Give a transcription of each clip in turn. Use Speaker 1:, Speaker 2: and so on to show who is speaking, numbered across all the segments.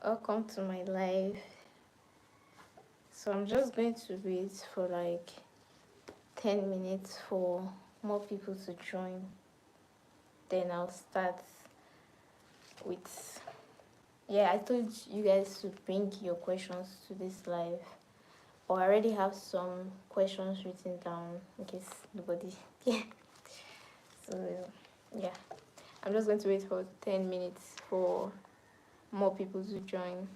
Speaker 1: Welcome to my life. So I'm just going to wait for like 10 minutes for more people to join. Then I'll start with, yeah, I told you guys to bring your questions to this live. But I already have some questions written down in case nobody, yeah. So, yeah, I'm just going to wait for 10 minutes for more people to join.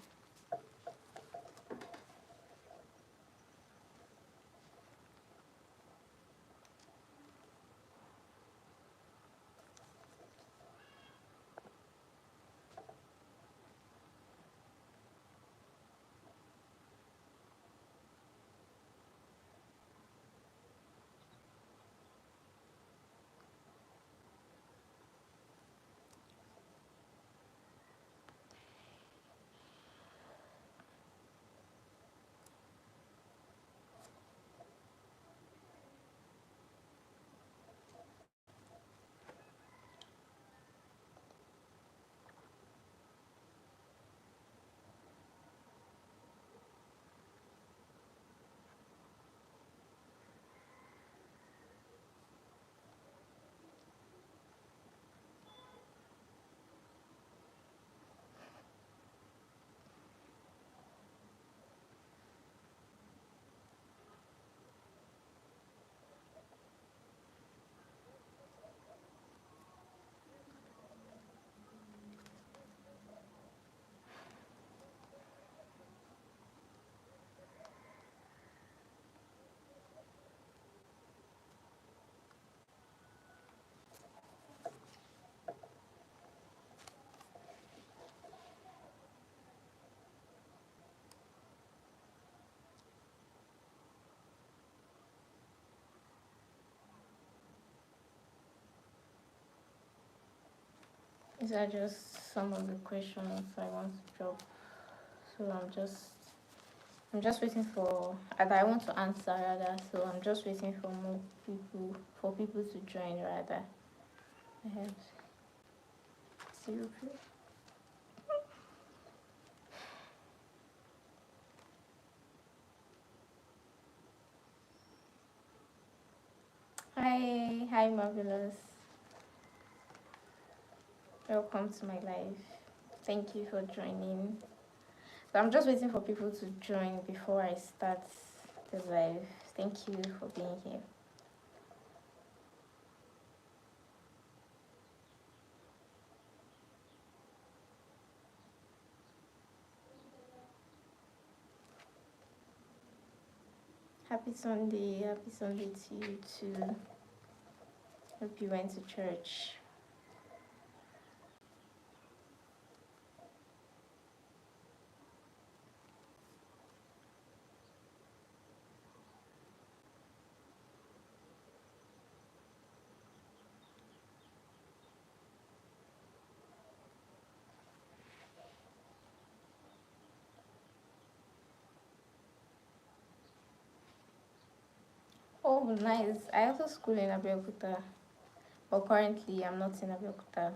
Speaker 1: These are just some of the questions I want to drop. So I'm just waiting for either I want to answer rather, so I'm just waiting for more people to join rather. I have zero people. Hi Marvelous. Welcome to my life. Thank you for joining. So I'm just waiting for people to join before I start the live. Thank you for being here. Happy Sunday to you too. Hope you went to church. Oh, nice. I also school in Abeokuta, but currently I'm not in Abeokuta.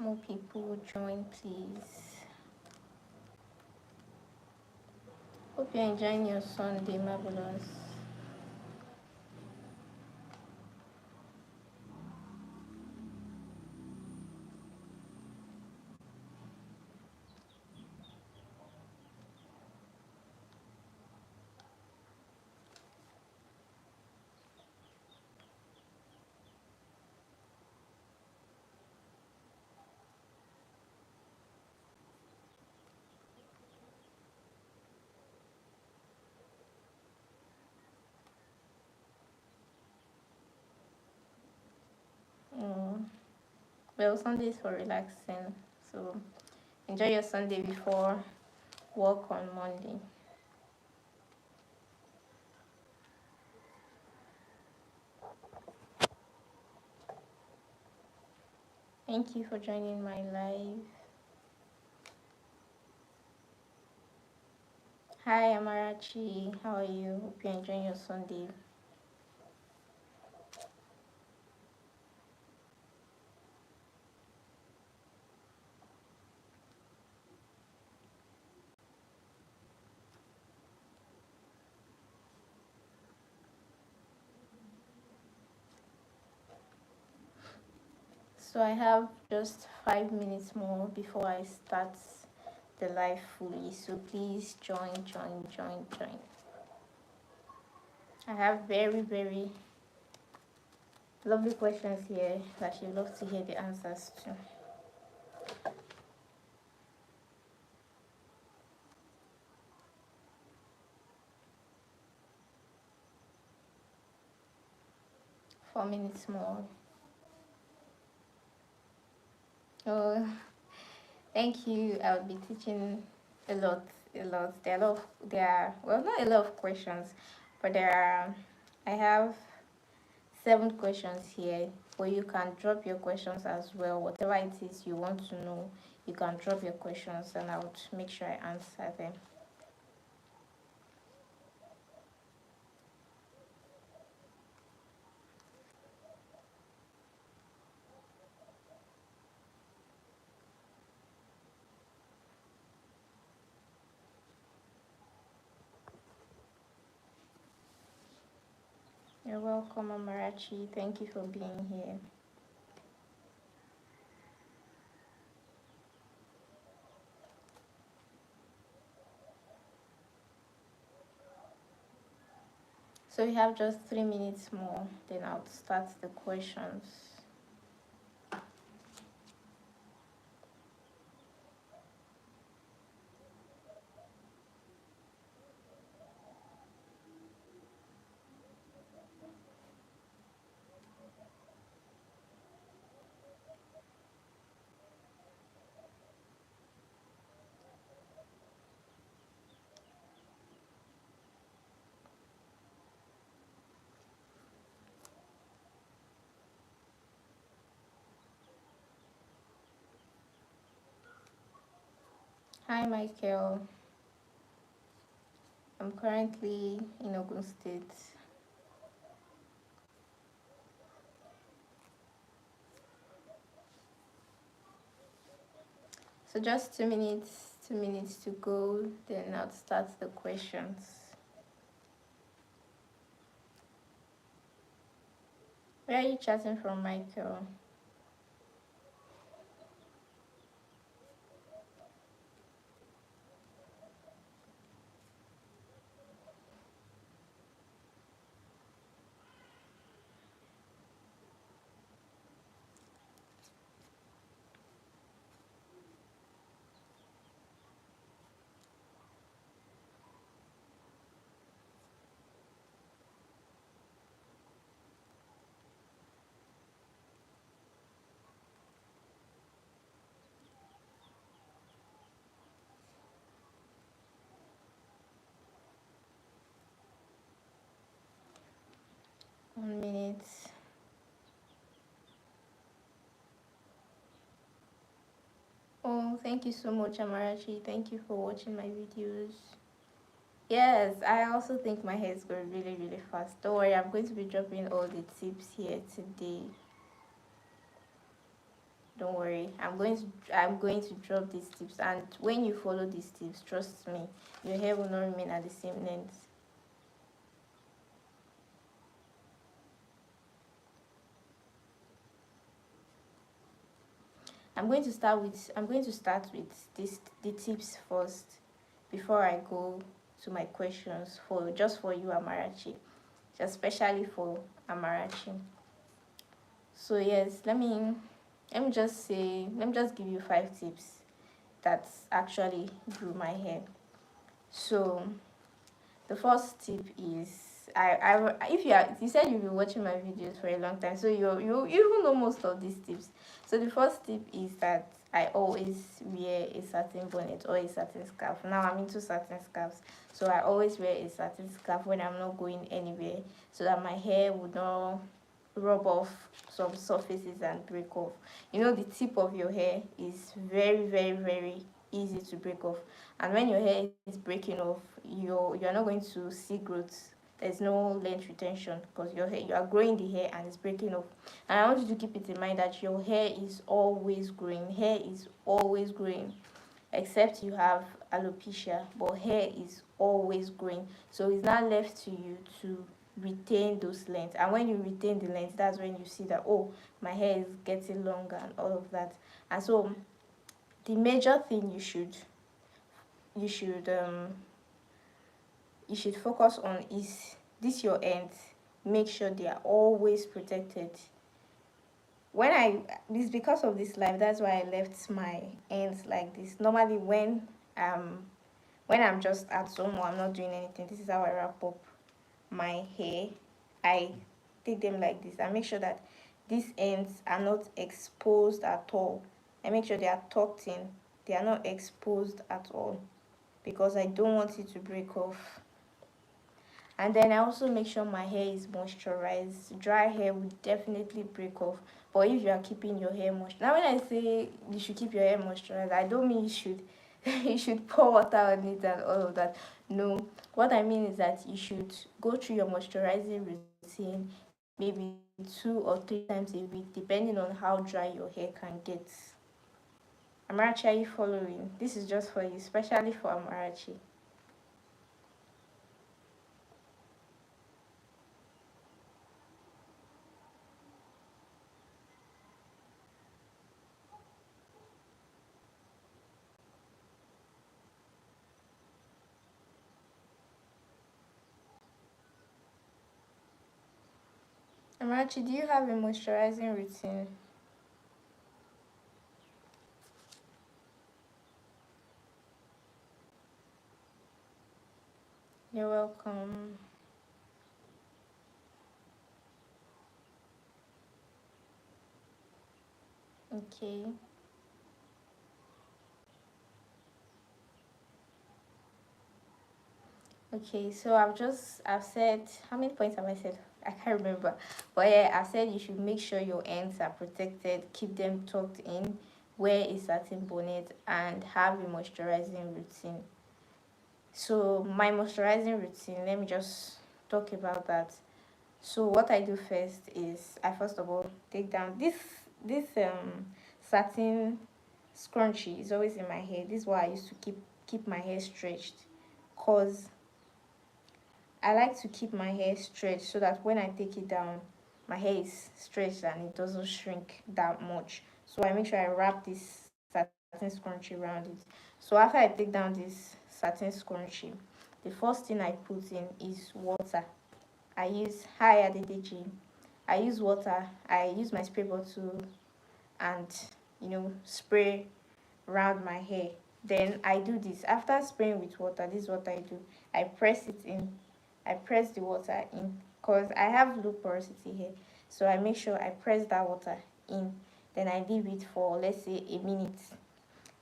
Speaker 1: More people join, please. Hope you're enjoying your Sunday, Marvelous. Mm. Well, Sunday is for relaxing, so enjoy your Sunday before work on Monday. Thank you for joining my live. Hi Amarachi, how are you? Hope you're enjoying your Sunday. So I have just 5 minutes more before I start the live fully. So please join. I have very lovely questions here that you love to hear the answers to. 4 minutes more. Oh, thank you. I'll be teaching a lot. There are a lot of, there are, well, not a lot of questions, but there are, I have 7 questions here, where you can drop your questions as well. Whatever it is you want to know, you can drop your questions and I would make sure I answer them. You're welcome, Amarachi. Thank you for being here. So we have just 3 minutes more, then I'll start the questions. Hi, Michael. I'm currently in Ogun State. So just 2 minutes to go, then I'll start the questions. Where are you chatting from, Michael? One minute. Oh, thank you so much, Amarachi. Thank you for watching my videos. Yes, I also think my hair is going really fast. Don't worry, I'm going to be dropping all the tips here today. Don't worry, I'm going to drop these tips, and when you follow these tips, trust me, your hair will not remain at the same length. I'm going to start with the tips first before I go to my questions for you, Amarachi, just especially for Amarachi. So yes, let me just give you 5 tips that actually grew my hair. So the first tip is, if you said you've been watching my videos for a long time, so you even know most of these tips. So the first tip is that I always wear a satin bonnet or a satin scarf. Now I'm into satin scarves, so I always wear a satin scarf when I'm not going anywhere, so that my hair rub off some surfaces and break off. You know, the tip of your hair is very, very, very easy to break off, and when your hair is breaking off, you're not going to see growth. There's no length retention because your hair, you are growing the hair and it's breaking off. And I want you to keep it in mind that your hair is always growing. Hair is always growing, except you have alopecia, but hair is always growing. So it's not left to you to retain those lengths, and when you retain the length, that's when you see that, oh, my hair is getting longer and all of that. And so the major thing you should um you should focus on is this your ends. Make sure they are always protected. When I this because of this life, that's why I left my ends like this. Normally um when I'm just at home or I'm not doing anything, this is how I wrap up my hair. I take them like this. I make sure that these ends are not exposed at all. I make sure they are tucked in. They are not exposed at all because I don't want it to break off. And then I also make sure my hair is moisturized. Dry hair will definitely break off. But if you are keeping your hair moisturized, now when I say you should keep your hair moisturized, I don't mean you should you should pour water on it and all of that. No, what I mean is that you should go through your moisturizing routine maybe 2 or 3 times a week, depending on how dry your hair can get. Amarachi, are you following? This is just for you, especially for Amarachi. Amarachi, do you have a moisturizing routine? You're welcome. Okay. Okay, so I've said, how many points have I said? I can't remember. But yeah, I said you should make sure your ends are protected, keep them tucked in, wear a certain bonnet, and have a moisturizing routine. So my moisturizing routine, let me just talk about that. So what I do first is I first of all take down this satin scrunchie is always in my hair. This is why I used to keep my hair stretched, cause I like to keep my hair stretched so that when I take it down, my hair is stretched and it doesn't shrink that much. So I make sure I wrap this satin scrunchie around it. So after I take down this satin scrunchie, the first thing I put in is water. I use high adedeji. I use water. I use my spray bottle and spray around my hair. Then I do this after spraying with water. This is what I do. I press it in. I press the water in because I have low porosity here. So I make sure I press that water in. Then I leave it for, let's say, a minute.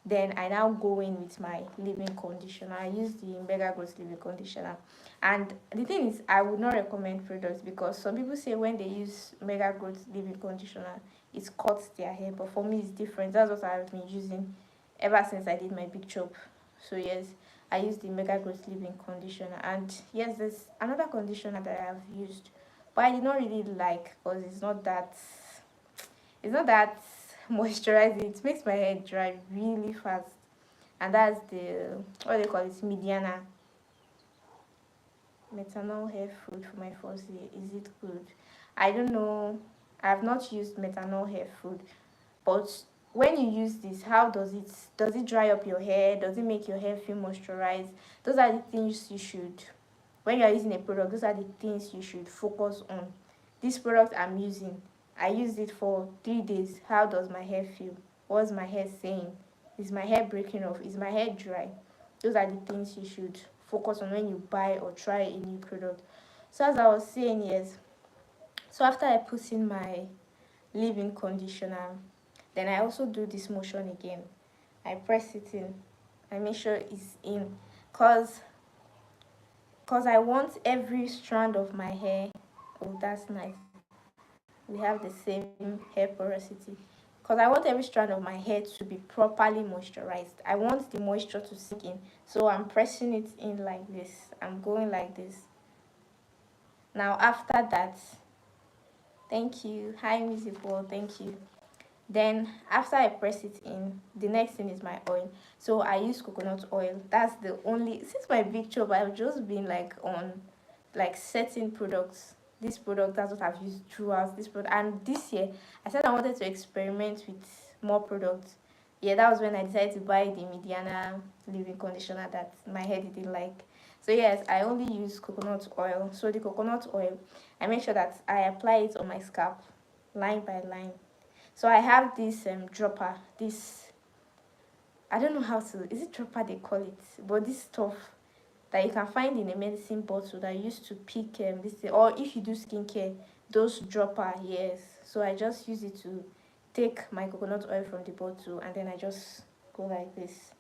Speaker 1: Then I now go in with my leave-in conditioner. I use the Mega Growth leave-in conditioner. And the thing is, I would not recommend products because some people say when they use Mega Growth leave-in conditioner, it cuts their hair. But for me, it's different. That's what I've been using ever since I did my big chop. So yes, I use the Mega Growth leave-in conditioner. And yes, there's another conditioner that I have used, but I did not really like because it's not that moisturizing. It makes my hair dry really fast, and that's the what do they call it, Mediana methanol hair food for my first year. Is it good? I don't know. I have not used methanol hair food, but when you use this, how does it dry up your hair? Does it make your hair feel moisturized? Those are the things you should, when you are using a product, those are the things you should focus on. This product I'm using, I used it for 3 days. How does my hair feel? What's my hair saying? Is my hair breaking off? Is my hair dry? Those are the things you should focus on when you buy or try a new product. So as I was saying, yes, so after I put in my leave-in conditioner, then I also do this motion again. I press it in. I make sure it's in, cause I want every strand of my hair. Oh, that's nice. we have the same hair porosity. Because I want every strand of my hair to be properly moisturized. I want the moisture to sink in. So I'm pressing it in like this. I'm going like this. Now after that, thank you. Hi, Musical. Thank you. Then after I press it in, the next thing is my oil. So I use coconut oil. That's the only, since my big job, I've just been like on like certain products. This product, that's what I've used throughout this product. And this year I said I wanted to experiment with more products. Yeah, that was when I decided to buy the Mediana leave-in conditioner that my hair didn't like. So yes, I only use coconut oil. So the coconut oil, I make sure that I apply it on my scalp line by line. So I have this dropper, this, I don't know how to, is it dropper they call it, but this stuff that you can find in a medicine bottle that used to pick this thing, or if you do skincare, those dropper, yes. So I just use it to take my coconut oil from the bottle, and then I just go like this,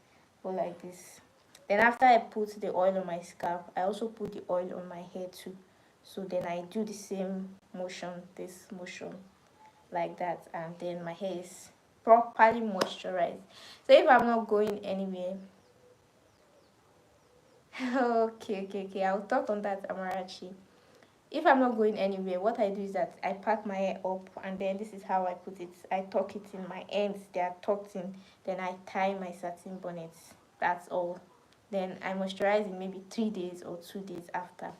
Speaker 1: go like this. Then after I put the oil on my scalp, I also put the oil on my hair too. So then I do the same motion, this motion, like that, and then my hair is properly moisturized. So if I'm not going anywhere, okay, I'll talk on that, Amarachi. If I'm not going anywhere, what I do is that I pack my hair up, and then this is how I put it. I tuck it in my ends, they are tucked in. Then I tie my satin bonnets. That's all. Then I moisturize in maybe 3 days or 2 days after.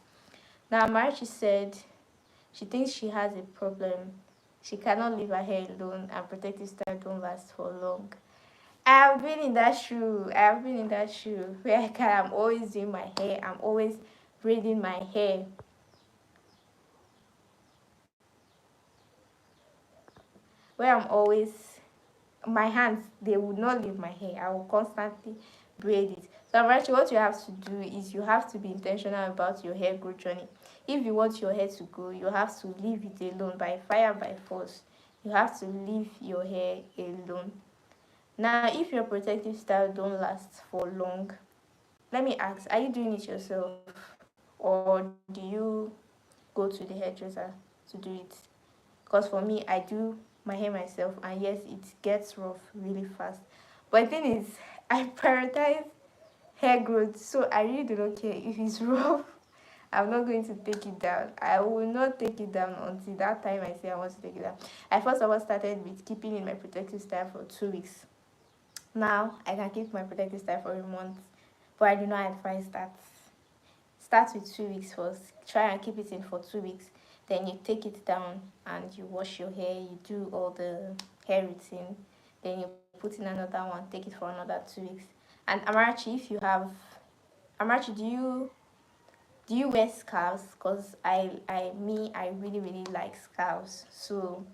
Speaker 1: Now Amarachi said she thinks she has a problem. She cannot leave her hair alone, and protective style don't last for long. I've been in that shoe. I've been in that shoe where I'm always doing my hair. I'm always braiding my hair. Where I'm always, my hands, they would not leave my hair. I will constantly braid it. So actually what you have to do is you have to be intentional about your hair growth journey. If you want your hair to grow, you have to leave it alone by fire, by force. You have to leave your hair alone. Now if your protective style don't last for long, let me ask, are you doing it yourself, or do you go to the hairdresser to do it? Because for me, I do my hair myself, and yes, it gets rough really fast. But the thing is, I prioritize hair growth, so I really do not care if it's rough. I'm not going to take it down. I will not take it down until that time I say I want to take it down. I first of all started with keeping in my protective style for 2 weeks. Now I can keep my protective style for a month, but I do not advise that. Start with 2 weeks first. Try and keep it in for 2 weeks. Then you take it down and you wash your hair. You do all the hair routine. Then you put in another one. Take it for another 2 weeks. And Amarachi, if you have, Amarachi, do you wear scarves? Cause I really like scarves. So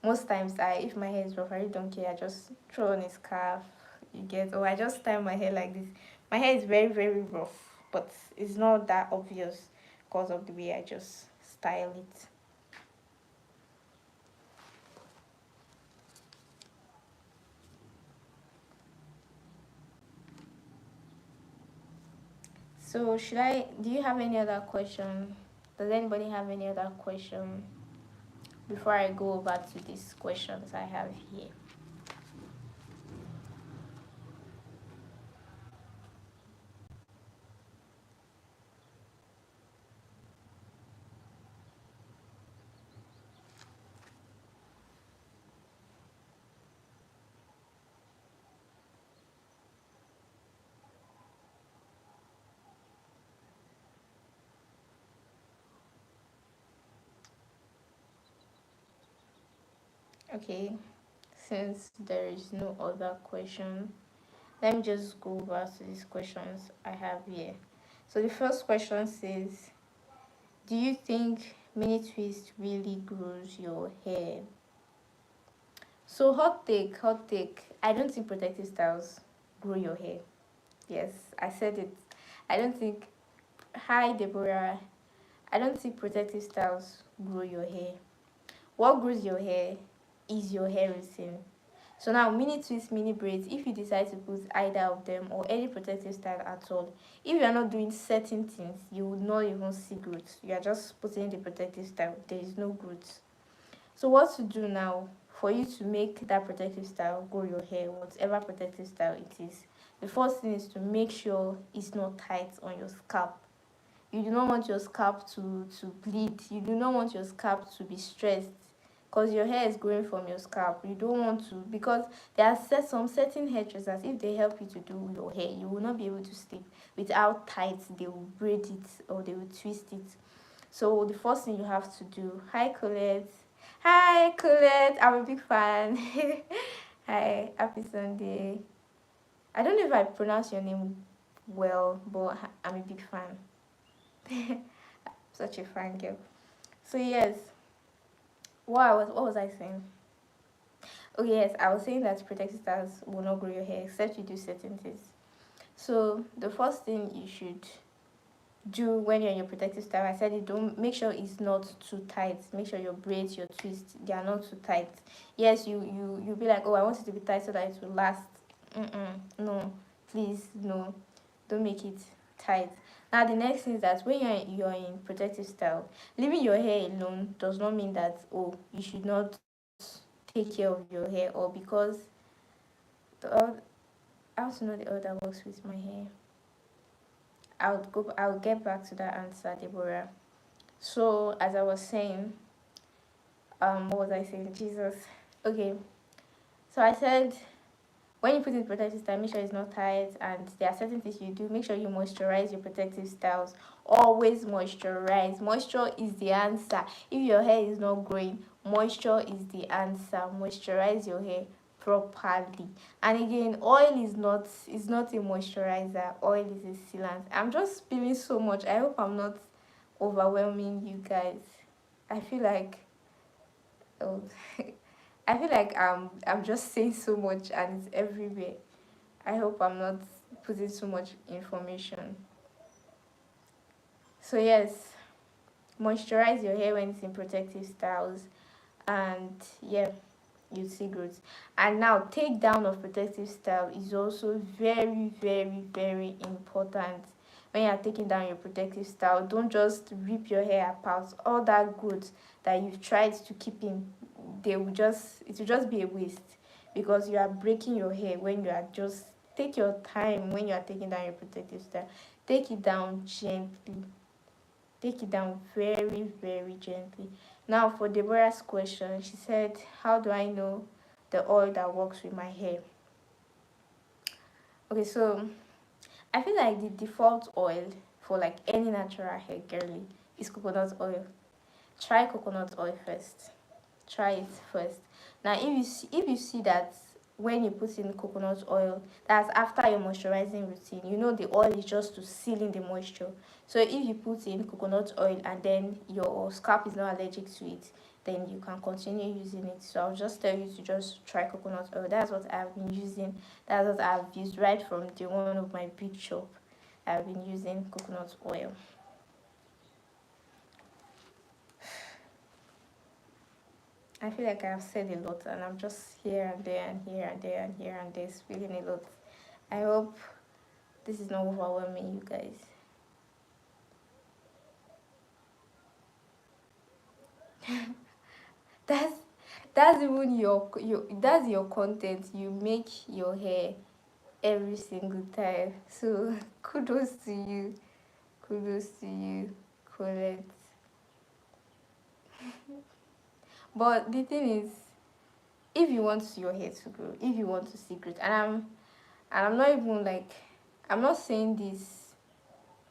Speaker 1: most times if my hair is rough, I really don't care. I just throw on a scarf. You get, or I just style my hair like this. My hair is very rough, but it's not that obvious because of the way I just style it. So do you have any other question? Does anybody have any other question before I go over to these questions I have here? Okay, since there is no other question, let me just go over to these questions I have here. So the first question says, do you think mini twist really grows your hair? So hot take. I don't think protective styles grow your hair. Yes, I said it. I don't think. Hi, Deborah. I don't think protective styles grow your hair. What grows your hair is your hair routine. So now, mini twists, mini braids, if you decide to put either of them or any protective style at all, if you are not doing certain things, you would not even see growth. You are just putting the protective style. There is no growth. So what to do now for you to make that protective style grow your hair, whatever protective style it is? The first thing is to make sure it's not tight on your scalp. You do not want your scalp to bleed. You do not want your scalp to be stressed because your hair is growing from your scalp. You don't want to, because there are some certain hairdressers, if they help you to do your hair, you will not be able to sleep with how tight they will braid it or they will twist it. So the first thing you have to do, hi Colette. Hi Colette, I'm a big fan. Hi, happy Sunday. I don't know if I pronounce your name well, but I'm a big fan. Such a fan girl. So yes, what was I saying? Oh yes, I was saying that protective styles will not grow your hair except you do certain things. So the first thing you should do when you're in your protective style, I said it, don't make sure it's not too tight. Make sure your braids, your twists, they are not too tight. Yes, you'll be like, oh, I want it to be tight so that it will last. No, please no, don't make it tight. Now the next thing is that when you're in protective style, leaving your hair alone does not mean that, oh, you should not take care of your hair, or because the I also know the oil that works with my hair. I'll get back to that answer, Deborah. So as I was saying, what was I saying? Jesus. Okay. So I said when you put in protective style, make sure it's not tight, and there are certain things you do. Make sure you moisturize your protective styles. Always moisturize. Moisture is the answer. If your hair is not growing, moisture is the answer. Moisturize your hair properly. And again, oil is not a moisturizer. Oil is a sealant. I'm just spilling so much. I hope I'm not overwhelming you guys. I feel like, oh, I feel like I'm just saying so much and it's everywhere. I hope I'm not putting too much information. So yes, moisturize your hair when it's in protective styles, and yeah, you see growth. And now takedown of protective style is also very, very, very important. When you're taking down your protective style, don't just rip your hair apart. All that good that you've tried to keep in, it will just be a waste, because you are breaking your hair when you are just, take your time when you are taking down your protective style. Take it down gently. Take it down very, very gently. Now for Deborah's question, she said, how do I know the oil that works with my hair? Okay, so I feel like the default oil for like any natural hair girly is coconut oil. Try coconut oil first. Try it first. Now if you see that when you put in coconut oil, that's after your moisturizing routine, you know the oil is just to seal in the moisture. So if you put in coconut oil and then your scalp is not allergic to it, then you can continue using it. So I'll just tell you to just try coconut oil. That's what I've been using. That's what I've used right from the one of my big shop. I've been using coconut oil. I feel like I've said a lot and I'm just here and there and here and there and here and there spilling a lot. I hope this is not overwhelming you guys. that's that's even your that's your content. You make your hair every single time. So kudos to you. Kudos to you, Colette. But the thing is, if you want your hair to grow, if you want to see growth, and I'm not even like, I'm not saying this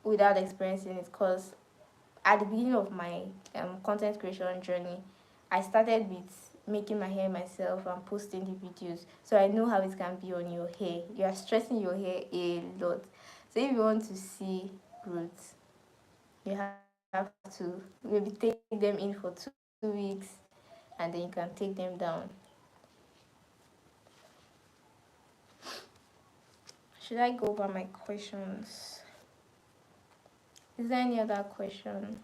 Speaker 1: without experiencing it, because at the beginning of my content creation journey, I started with making my hair myself and posting the videos, so I know how it can be on your hair. You are stressing your hair a lot. So if you want to see growth, you have to maybe take them in for 2 weeks, and then you can take them down. Should I go over my questions? Is there any other question?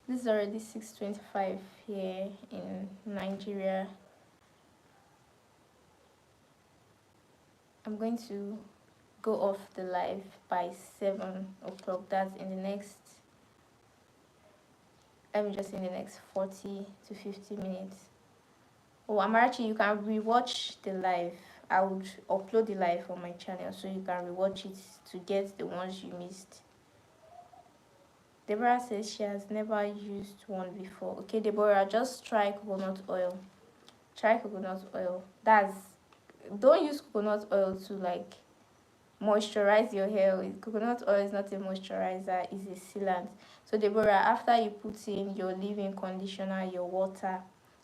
Speaker 1: This is already 6:25 here in Nigeria. I'm going to go off the live by 7 o'clock. That's in the next let me just say in the next 40 to 50 minutes. Oh, Amarachi, you can rewatch the live. I would upload the live on my channel so you can rewatch it to get the ones you missed. Deborah says she has never used one before. Okay, Deborah, just try coconut oil. Try coconut oil. Don't use coconut oil to like moisturize your hair. Coconut oil is not a moisturizer, it's a sealant. So Deborah, after you put in your leave-in conditioner, your water,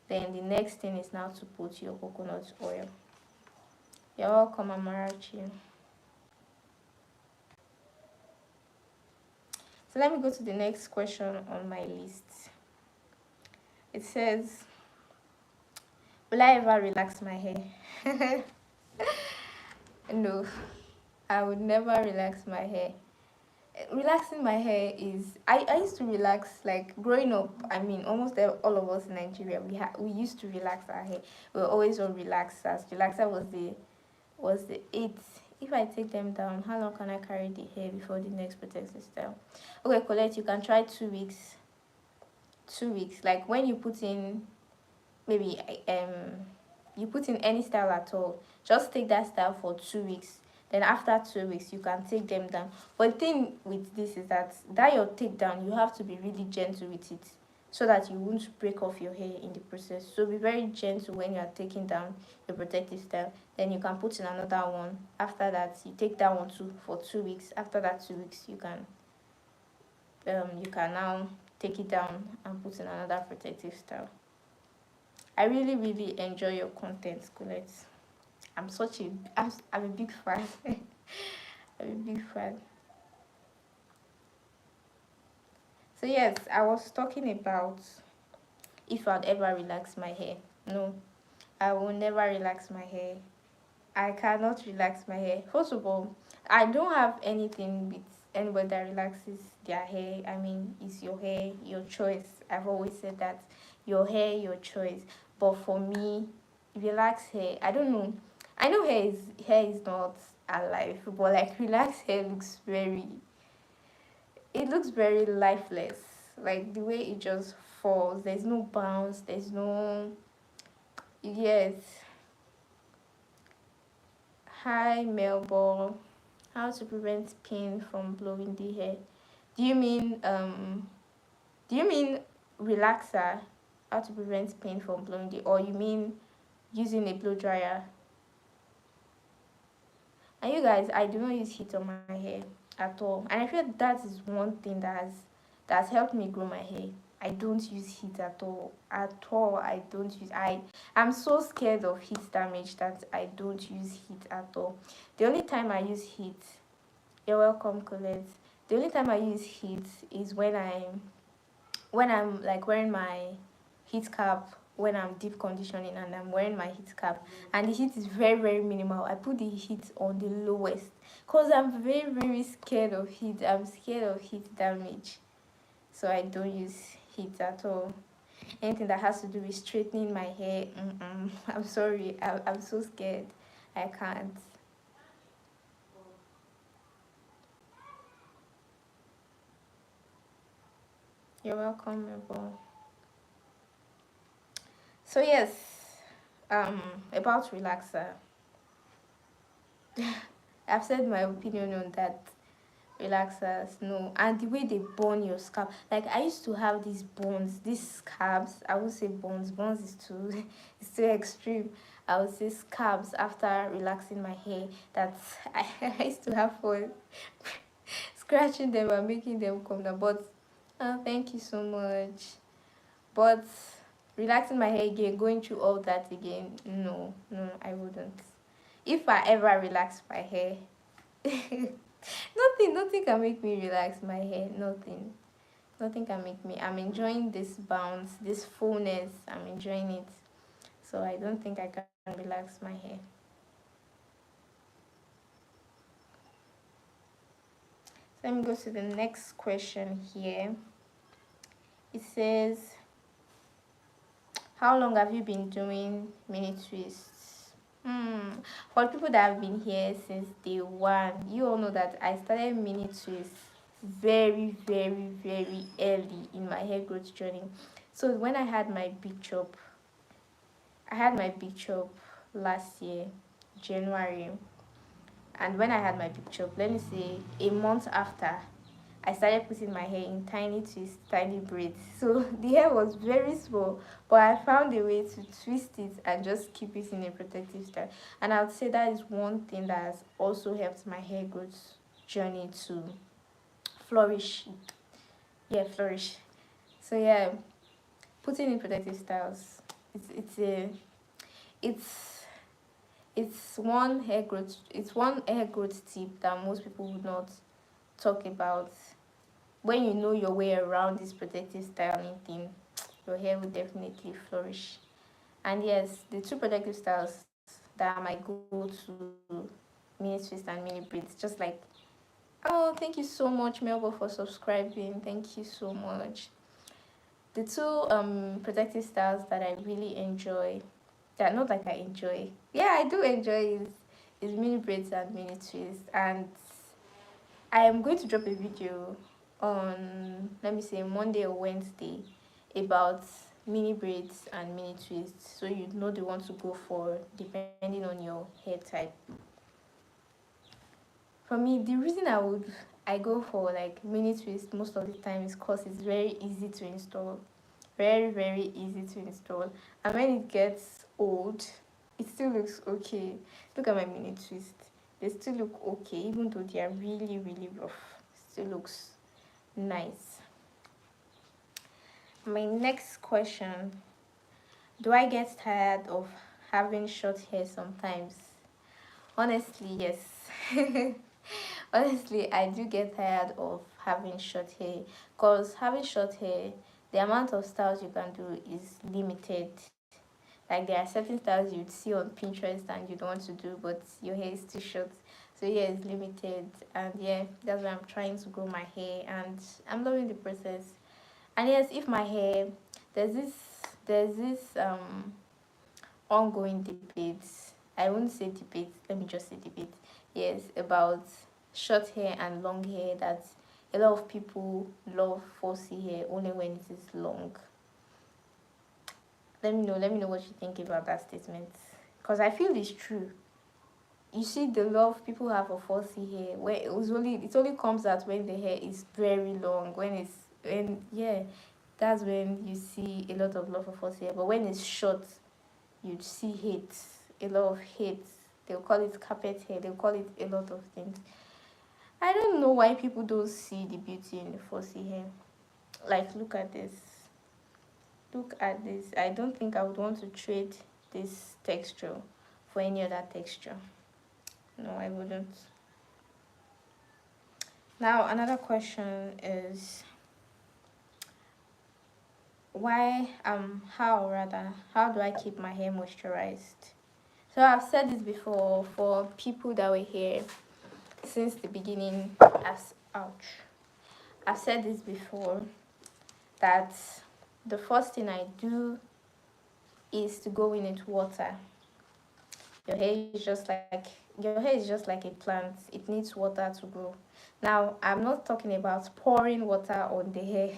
Speaker 1: then the next thing is now to put your coconut oil. You're welcome, Amarachi. So let me go to the next question on my list. It says, will I ever relax my hair? No, I would never relax my hair. Relaxing my hair is, I used to relax, like growing up. I mean, almost all of us in Nigeria, we used to relax our hair. We were always on relaxers. Relaxer was the it. If I take them down, how long can I carry the hair before the next protective style? Okay, Colette, you can try 2 weeks. 2 weeks, like when you put in, maybe you put in any style at all, just take that style for 2 weeks. Then after 2 weeks you can take them down. But the thing with this is that your take down, you have to be really gentle with it so that you won't break off your hair in the process. So be very gentle when you are taking down your protective style. Then you can put in another one. After that, you take that one too for 2 weeks. After that 2 weeks, you can now take it down and put in another protective style. I really, really enjoy your content, Colette. I'm a big fan. I'm a big fan. So yes, I was talking about if I'd ever relax my hair. No, I will never relax my hair. I cannot relax my hair. First of all, I don't have anything with anybody that relaxes their hair. I mean, it's your hair, your choice. I've always said that. Your hair, your choice. But for me, relax hair, I don't know. I know hair is not alive, but like relaxed hair looks very lifeless. Like the way it just falls. There's no bounce, there's no, yes. Hi Melbourne. How to prevent pain from blowing the hair? Do you mean relaxer? How to prevent pain from blowing the, or you mean using a blow dryer? And you guys, I do not use heat on my hair at all. And I feel that is one thing that's helped me grow my hair. I don't use heat at all. At all, I don't use. I'm so scared of heat damage that I don't use heat at all. The only time I use heat, you're welcome, Colette. The only time I use heat is when I'm like wearing my heat cap, when I'm deep conditioning and I'm wearing my heat cap and the heat is very, very minimal. I put the heat on the lowest because I'm very, very scared of heat. I'm scared of heat damage. So I don't use heat at all. Anything that has to do with straightening my hair, I'm sorry. I'm so scared. I can't. You're welcome, Mabel. So yes, about relaxer. I've said my opinion on that. Relaxers, no. And the way they burn your scalp, like I used to have these scabs. I would say burns is too it's too extreme. I would say scabs after relaxing my hair that I used to have for scratching them and making them come down. But thank you so much. But relaxing my hair again, going through all that again, no, no, I wouldn't. If I ever relax my hair, nothing can make me relax my hair. Nothing can make me. I'm enjoying this bounce, this fullness. I'm enjoying it. So I don't think I can relax my hair. So let me go to the next question here. It says, how long have you been doing mini twists? For people that have been here since day one, you all know that I started mini twists very, very, very early in my hair growth journey. So when I had my big chop last year, January. And when I had my big chop, let me say a month after, I started putting my hair in tiny twists, tiny braids. So the hair was very small, but I found a way to twist it and just keep it in a protective style. And I would say that is one thing that has also helped my hair growth journey to flourish. Yeah, flourish. So yeah, putting in protective styles. It's a it's it's one hair growth tip that most people would not talk about. When you know your way around this protective styling thing, your hair will definitely flourish. And yes, the two protective styles that are my go-to, mini twist and mini braids. Just like, oh, thank you so much, Melba, for subscribing. Thank you so much. The two protective styles that I really enjoy, that not like I enjoy, yeah, I do enjoy is mini braids and mini twists. And I am going to drop a video on, let me say, Monday or Wednesday about mini braids and mini twists, so you know the one to go for depending on your hair type. For me, the reason I go for like mini twist most of the time is because it's very easy to install, very, very easy to install. And when it gets old, it still looks okay. Look at my mini twist, they still look okay even though they are really, really rough. Still looks nice. My next question: do I get tired of having short hair sometimes? Honestly, yes. Honestly, I do get tired of having short hair, because having short hair, the amount of styles you can do is limited. Like there are certain styles you'd see on Pinterest and you don't want to do, but your hair is too short. So yeah, it's limited, and yeah, that's why I'm trying to grow my hair, and I'm loving the process. And yes, if my hair, there's this there's this ongoing debate. I won't say debate, let me just say debate. Yes, about short hair and long hair, that a lot of people love 4C hair only when it is long. Let me know what you think about that statement. Because I feel it's true. You see the love people have for 4C hair, where it only comes out when the hair is very long. When yeah, that's when you see a lot of love for 4C hair. But when it's short, you'd see hate, a lot of hate. They'll call it carpet hair, they'll call it a lot of things. I don't know why people don't see the beauty in the 4C hair. Like, look at this. Look at this. I don't think I would want to trade this texture for any other texture. No, I wouldn't. Now, another question is how do I keep my hair moisturized? So I've said this before for people that were here since the beginning. I've said this before, that the first thing I do is to go in with water. Your hair is just like a plant. It needs water to grow. Now, I'm not talking about pouring water on the hair.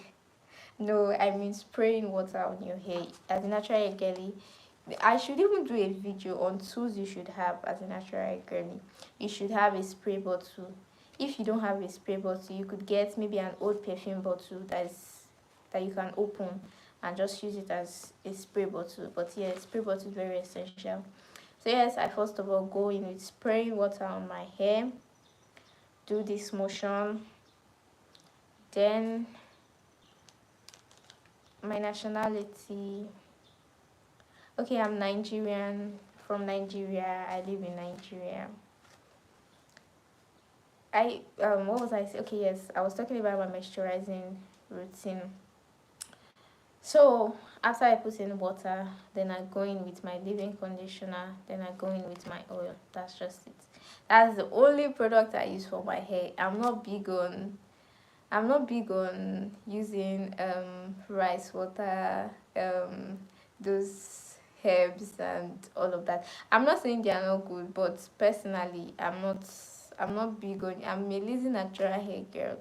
Speaker 1: No, I mean spraying water on your hair. As a natural hair girly, I should even do a video on tools you should have as a natural hair girly. You should have a spray bottle. If you don't have a spray bottle, you could get maybe an old perfume bottle that you can open and just use it as a spray bottle. But yeah, spray bottle is very essential. So yes, I first of all go in with spraying water on my hair, do this motion, then my nationality. Okay, I'm Nigerian, from Nigeria. I live in Nigeria. What was I saying? Okay, yes, I was talking about my moisturizing routine. So after I put in water, then I go in with my leave-in conditioner, then I go in with my oil. That's just it. That's the only product I use for my hair. I'm not big on using rice water, those herbs and all of that. I'm not saying they are not good, but personally I'm not big on, I'm a lazy natural hair girl.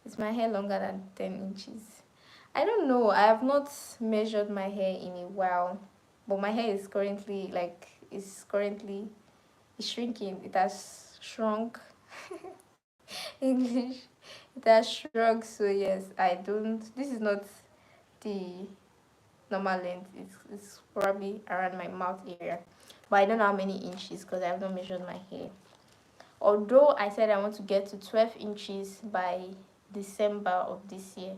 Speaker 1: Is my hair longer than 10 inches? I don't know. I have not measured my hair in a while, but my hair is currently is shrinking. It has shrunk. English. It has shrunk. So yes, I don't. This is not the normal length. It's probably around my mouth area, but I don't know how many inches because I have not measured my hair. Although I said I want to get to 12 inches by December of this year,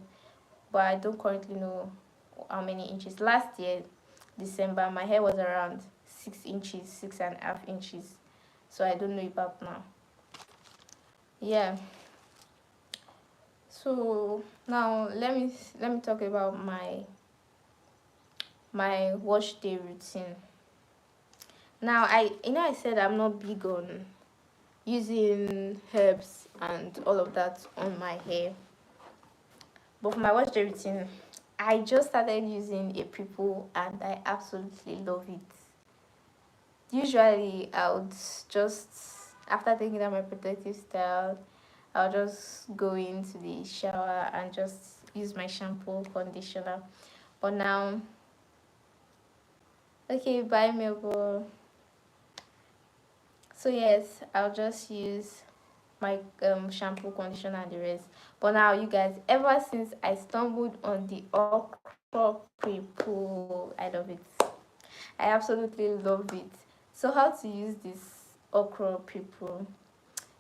Speaker 1: but I don't currently know how many inches. Last year, December, my hair was around 6 inches, 6.5 inches. So I don't know about now. Yeah. So now let me talk about my wash day routine. Now I said I'm not big on using herbs and all of that on my hair. But for my wash day routine, I just started using a People and I absolutely love it. Usually I would just, after taking out my protective style, I'll just go into the shower and just use my shampoo, conditioner. But now, okay, bye Melbourne. So yes, I'll just use my shampoo, conditioner, and the rest. But now, you guys, ever since I stumbled on the okra pre-poo, I love it. I absolutely love it. So how to use this okra pre-poo?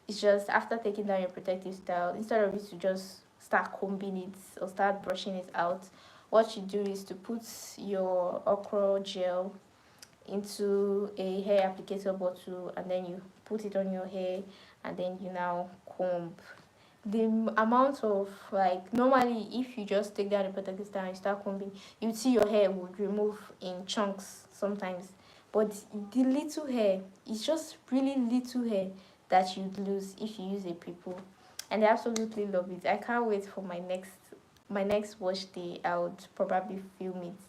Speaker 1: It's just after taking down your protective style, instead of you to just start combing it or start brushing it out, what you do is to put your okra gel into a hair applicator bottle and then you put it on your hair and then you now comb. The amount of, like, normally if you just take down the protective style and start combing, you'd see your hair would remove in chunks sometimes, but the little hair, it's just really little hair that you'd lose if you use a People. And I absolutely love it. I can't wait for my next wash day. I would probably film it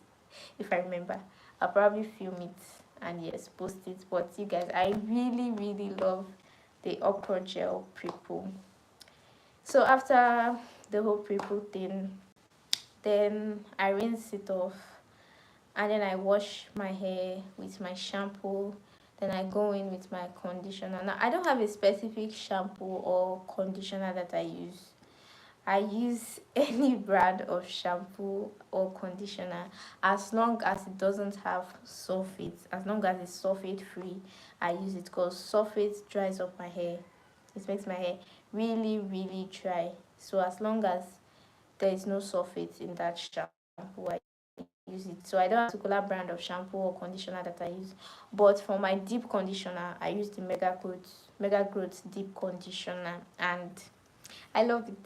Speaker 1: if I remember. I'll probably film it and yes, post it. But you guys, I really, really love the okra gel People. So after the whole People thing, then I rinse it off and then I wash my hair with my shampoo. Then I go in with my conditioner. Now I don't have a specific shampoo or conditioner that I use. I use any brand of shampoo or conditioner as long as it doesn't have sulfate. As long as it's sulfate free, I use it because sulfate dries up my hair. It makes my hair really, really dry. So as long as there is no sulfate in that shampoo, I use it. So I don't have a particular brand of shampoo or conditioner that I use. But for my deep conditioner, I use the Mega Growth Deep Conditioner, and I love it.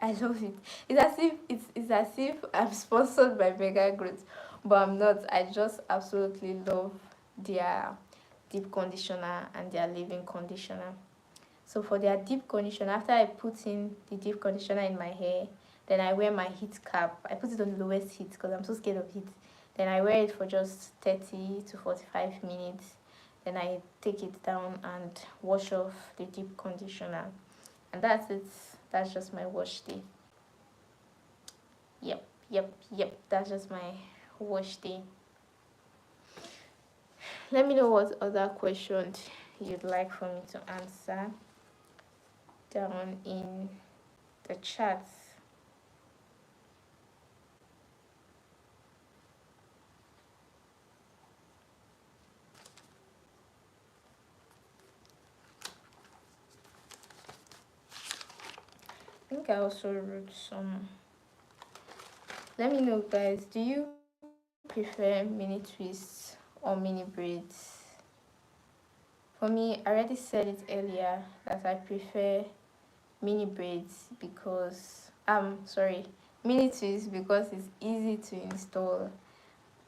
Speaker 1: I love it. It's as if I'm sponsored by Mega Growth, but I'm not. I just absolutely love their deep conditioner and their leave-in conditioner. So for their deep conditioner, after I put in the deep conditioner in my hair, then I wear my heat cap. I put it on the lowest heat because I'm so scared of heat. Then I wear it for just 30 to 45 minutes. Then I take it down and wash off the deep conditioner. And that's it. That's just my wash day. Yep. That's just my wash day. Let me know what other questions you'd like for me to answer down in the chat. I think I also wrote some. Let me know, guys. Do you prefer mini twists or mini braids? For me, I already said it earlier that I prefer mini braids because mini twists because it's easy to install.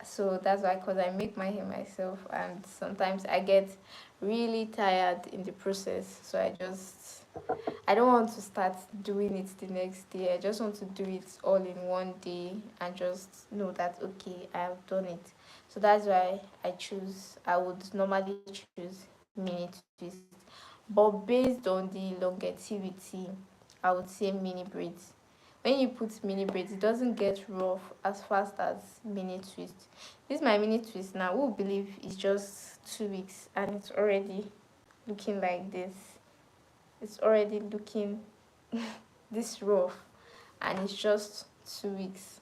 Speaker 1: So that's why, because I make my hair myself and sometimes I get really tired in the process, so I don't want to start doing it the next day. I just want to do it all in one day and just know that okay, I have done it. So that's why I would normally choose mini twist. But based on the longevity, I would say mini braids. When you put mini braids, it doesn't get rough as fast as mini twist. This my mini twist now. Who will believe it's just 2 weeks and it's already looking like this. It's already looking this rough, and it's just 2 weeks.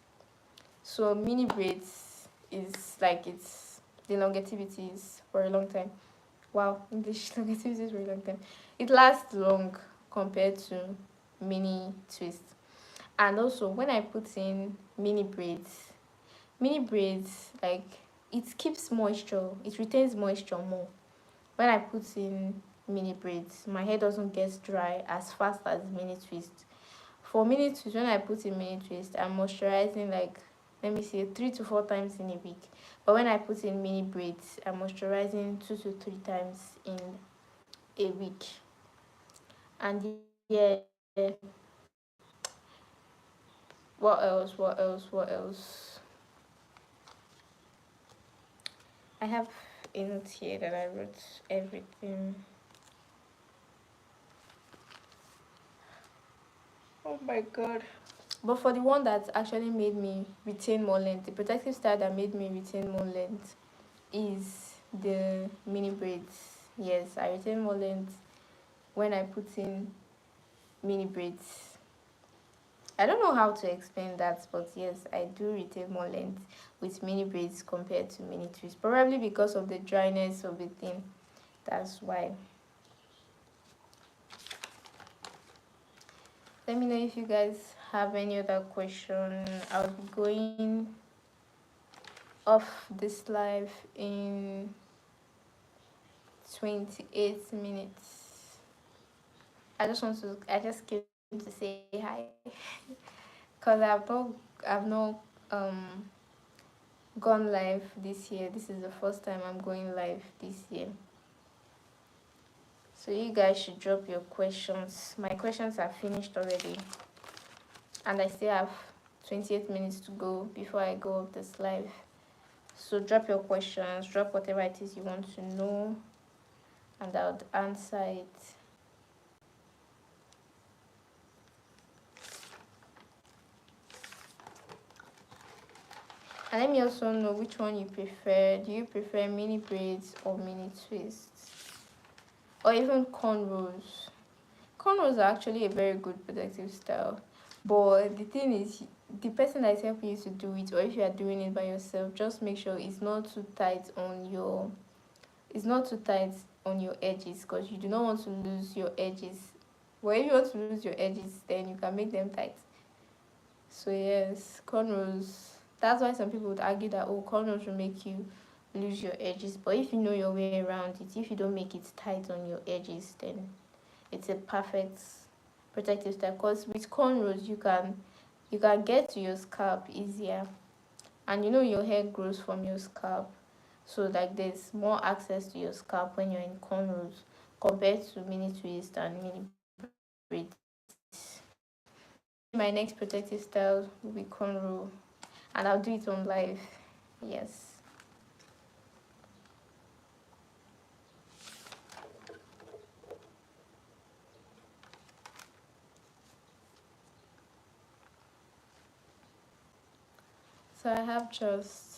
Speaker 1: So mini braids is like, it's the longevity is for a long time. Wow, English longevity is for a long time. It lasts long compared to mini twist. And also when I put in mini braids, like, it keeps moisture, it retains moisture more. When I put in mini braids, my hair doesn't get dry as fast as mini twist. For mini twist, when I put in mini twist, I'm moisturizing like, let me say, 3 to 4 times in a week. But when I put in mini braids, I'm moisturizing 2 to 3 times in a week. And yeah, what else? I have a note here that I wrote everything. Oh my god. But for the one that actually made me retain more length, the protective style that made me retain more length is the mini braids. Yes, I retain more length when I put in mini braids. I don't know how to explain that, but yes, I do retain more length with mini braids compared to mini twists. Probably because of the dryness of the thing. That's why. Let me know if you guys have any other question. I'll be going off this live in 28 minutes. I just came to say hi. Because I've not gone live this year. This is the first time I'm going live this year. So you guys should drop your questions. My questions are finished already. And I still have 28 minutes to go before I go off this live. So drop your questions, drop whatever it is you want to know, and I'll answer it. And let me also know which one you prefer. Do you prefer mini braids or mini twists? Or even cornrows? Cornrows are actually a very good protective style. But the thing is, the person that is helping you to do it, or if you are doing it by yourself, just make sure it's not too tight on your edges, because you do not want to lose your edges. Well, if you want to lose your edges, then you can make them tight. So yes, cornrows. That's why some people would argue that, oh, cornrows will make you lose your edges. But if you know your way around it, if you don't make it tight on your edges, then it's a perfect protective style. Because with cornrows, you can get to your scalp easier, and you know your hair grows from your scalp. So like there's more access to your scalp when you're in cornrows compared to mini twist and mini braids. My next protective style will be cornrow, and I'll do it on live. Yes. So I have just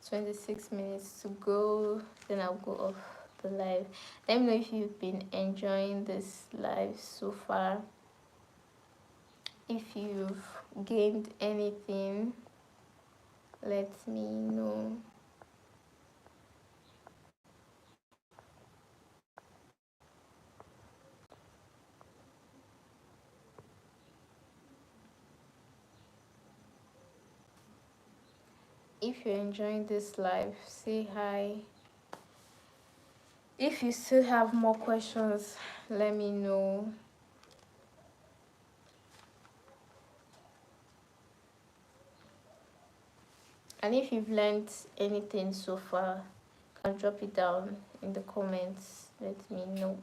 Speaker 1: 26 minutes to go, then I'll go off the live. Let me know if you've been enjoying this live so far. If you've gained anything, let me know. If you're enjoying this live, say hi. If you still have more questions, let me know. And if you've learned anything so far, you can drop it down in the comments. Let me know.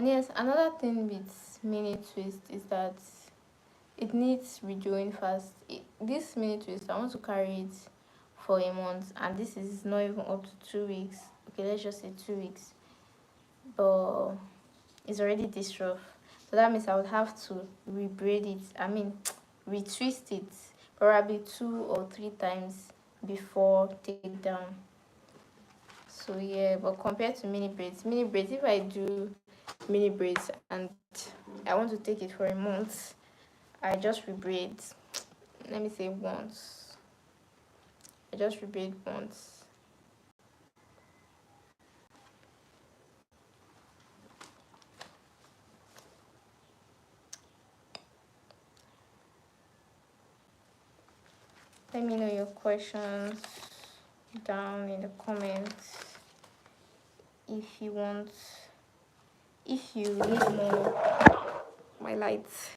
Speaker 1: And yes, another thing with mini twist is that it needs redoing fast. This mini twist, I want to carry it for a month, and this is not even up to 2 weeks. Okay, let's just say 2 weeks, but it's already this rough. So that means I would have to rebraid it. I mean, retwist it probably 2 or 3 times before take down. So yeah, but compared to mini braids, if I do mini braids and I want to take it for a month, I just rebraid. Let me say once. I just rebraid once. Let me know your questions down in the comments. If you want, if you need more, my lights.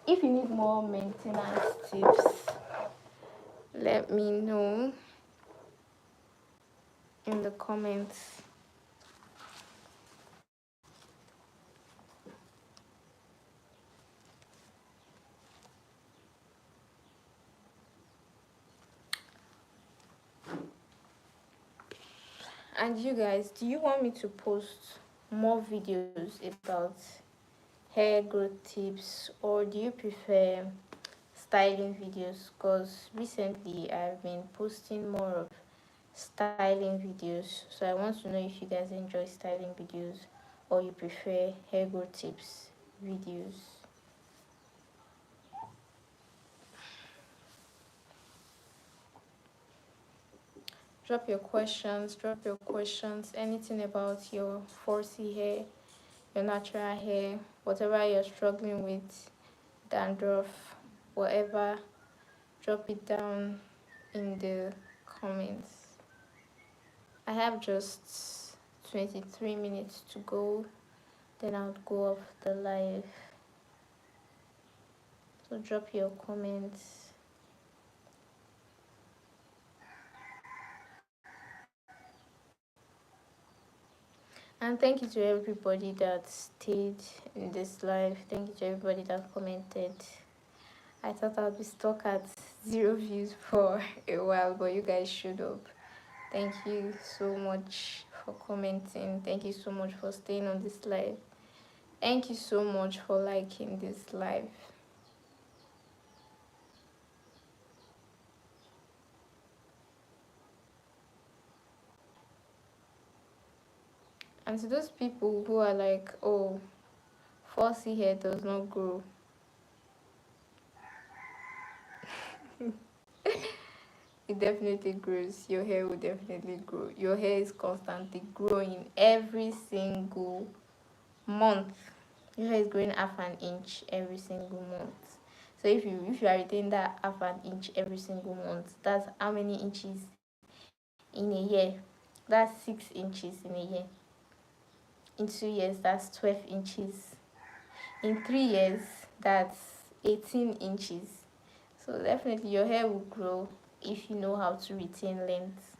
Speaker 1: If you need more maintenance tips, let me know in the comments. And you guys, do you want me to post more videos about hair growth tips, or do you prefer styling videos? Because recently I've been posting more of styling videos, so I want to know if you guys enjoy styling videos or you prefer hair growth tips videos. Drop your questions, anything about your 4C hair, your natural hair, whatever you're struggling with, dandruff, whatever, drop it down in the comments. I have just 23 minutes to go, then I'll go off the live. So drop your comments. And thank you to everybody that stayed in this live. Thank you to everybody that commented. I thought I'd be stuck at 0 views for a while, but you guys showed up. Thank you so much for commenting. Thank you so much for staying on this live. Thank you so much for liking this live. And to those people who are like, oh, 4C hair does not grow. It definitely grows. Your hair will definitely grow. Your hair is constantly growing every single month. Your hair is growing half an inch every single month. So if you are retaining that half an inch every single month, that's how many inches in a year? That's 6 inches in a year. In 2 years, that's 12 inches. In 3 years, that's 18 inches. So definitely your hair will grow if you know how to retain length.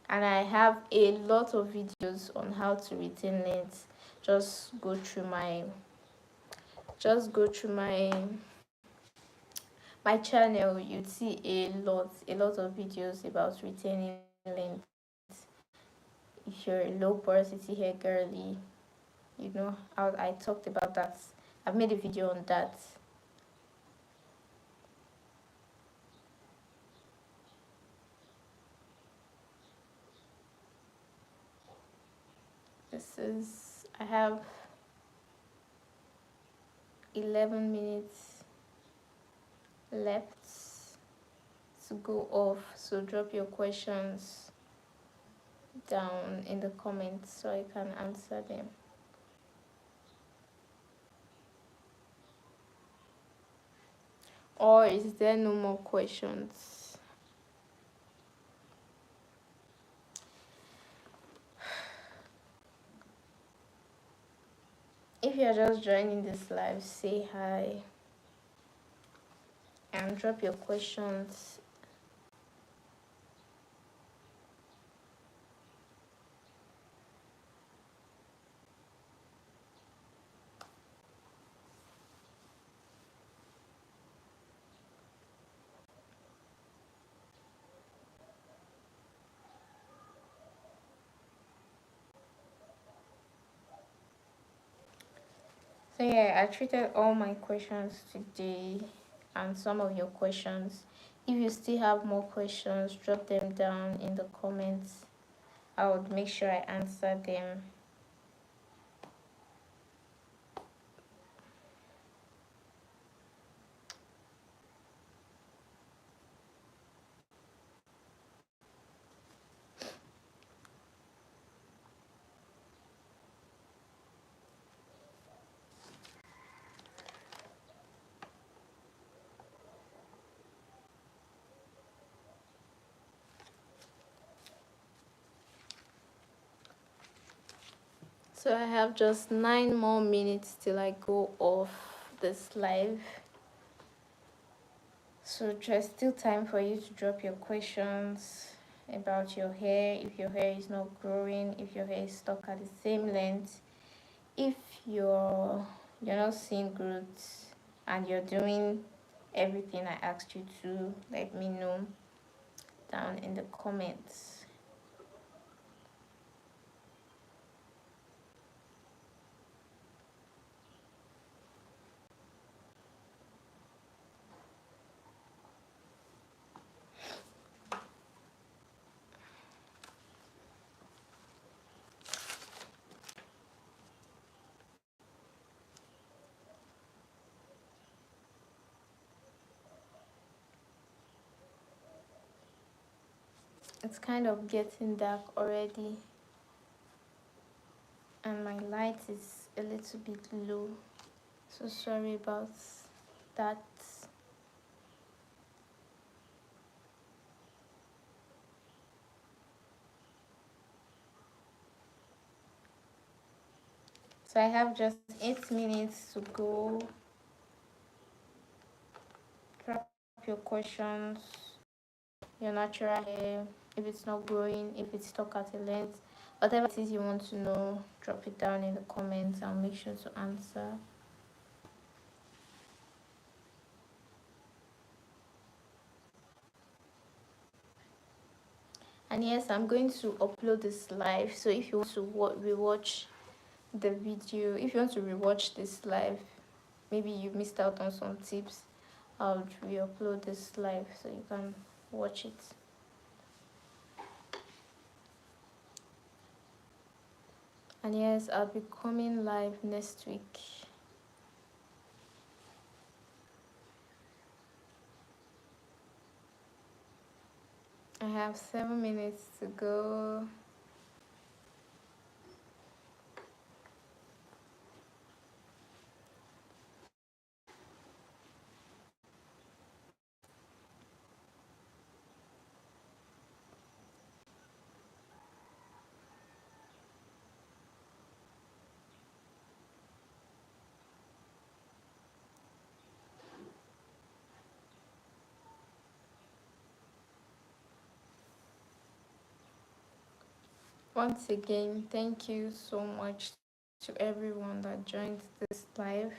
Speaker 1: And I have a lot of videos on how to retain length. Just go through my channel. You'd see a lot of videos about retaining length. If you're a low porosity hair girly, you know how I talked about that. I've made a video on that. I have 11 minutes left to go off, so drop your questions down in the comments so I can answer them. Or is there no more questions? If you're just joining this live, say hi and drop your questions. yeah, I treated all my questions today and some of your questions. If you still have more questions, drop them down in the comments. I would make sure I answer them. So I have just 9 more minutes till I go off this live. So there's still time for you to drop your questions about your hair, if your hair is not growing, if your hair is stuck at the same length, if you're not seeing growth and you're doing everything I asked you to, let me know down in the comments. It's kind of getting dark already and my light is a little bit low, so sorry about that. So I have just 8 minutes to go. Drop your questions, your natural hair, if it's not growing, if it's stuck at a length, whatever it is you want to know, drop it down in the comments. I'll make sure to answer. And yes, I'm going to upload this live, so if you want to rewatch the video, if you want to rewatch this live, maybe you missed out on some tips, I'll re-upload this live so you can watch it. And yes, I'll be coming live next week. I have 7 minutes to go. Once again, thank you so much to everyone that joined this live,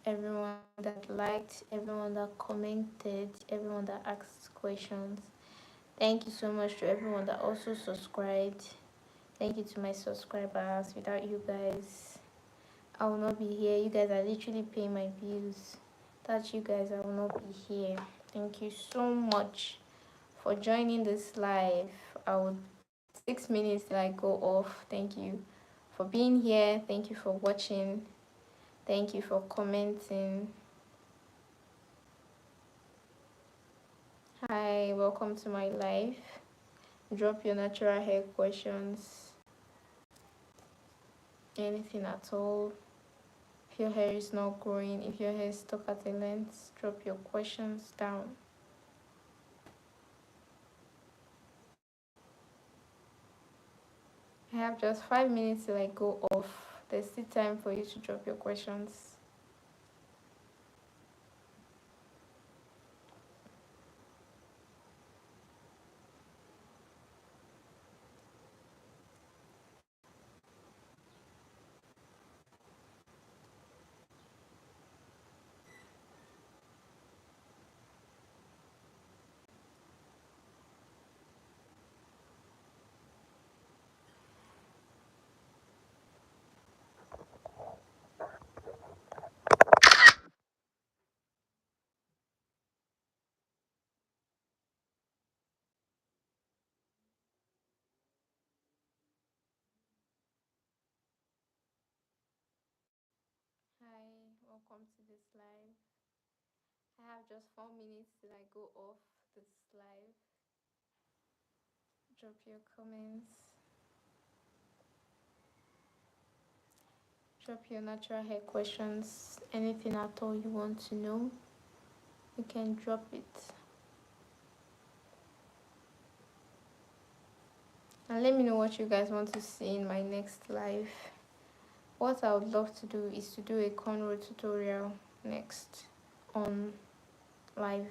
Speaker 1: everyone that liked, everyone that commented, everyone that asked questions. Thank you so much to everyone that also subscribed. Thank you to my subscribers. Without you guys, I will not be here. You guys are literally paying my bills. Without you guys, I will not be here. Thank you so much for joining this live. I would 6 minutes till I go off. Thank you for being here. Thank you for watching. Thank you for commenting. Hi, welcome to my live. Drop your natural hair questions, anything at all. If your hair is not growing, if your hair is stuck at a length, drop your questions down. I have just 5 minutes till I go off. There's still time for you to drop your questions. live. I have just 4 minutes till I go off this live. Drop your comments. Drop your natural hair questions. Anything at all you want to know, you can drop it. And let me know what you guys want to see in my next live. What I would love to do is to do a cornrow tutorial next on live.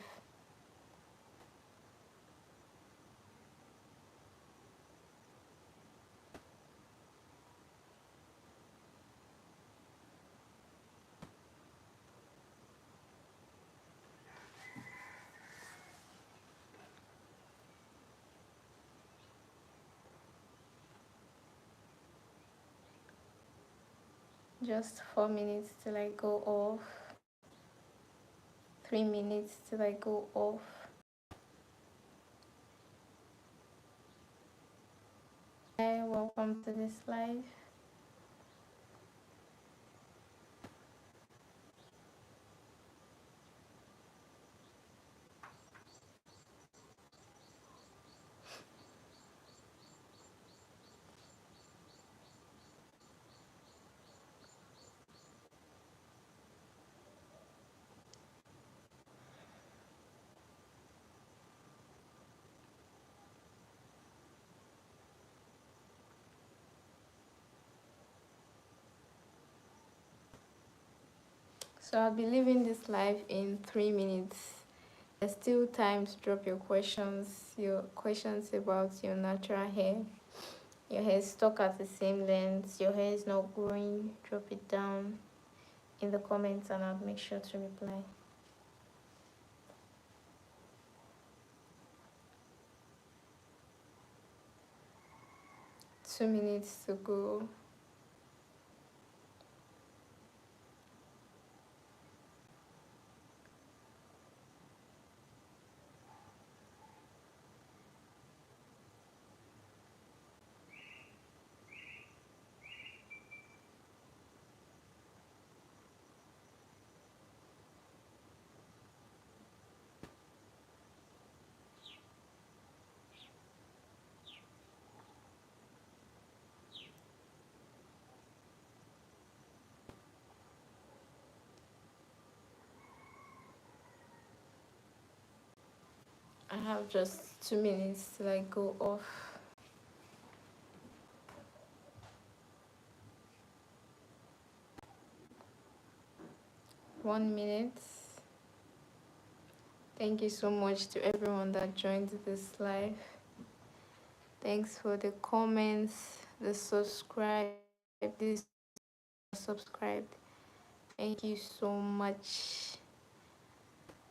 Speaker 1: Just 4 minutes till I go off. 3 minutes till I go off. Hi, welcome to this live. So I'll be leaving this live in 3 minutes. There's still time to drop your questions about your natural hair. Your hair is stuck at the same length, your hair is not growing, drop it down in the comments and I'll make sure to reply. 2 minutes to go. I have just 2 minutes till I go off. 1 minute. Thank you so much to everyone that joined this live. Thanks for the comments, the subscribe, this subscribed. Thank you so much.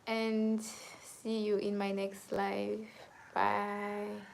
Speaker 1: And see you in my next live. Bye.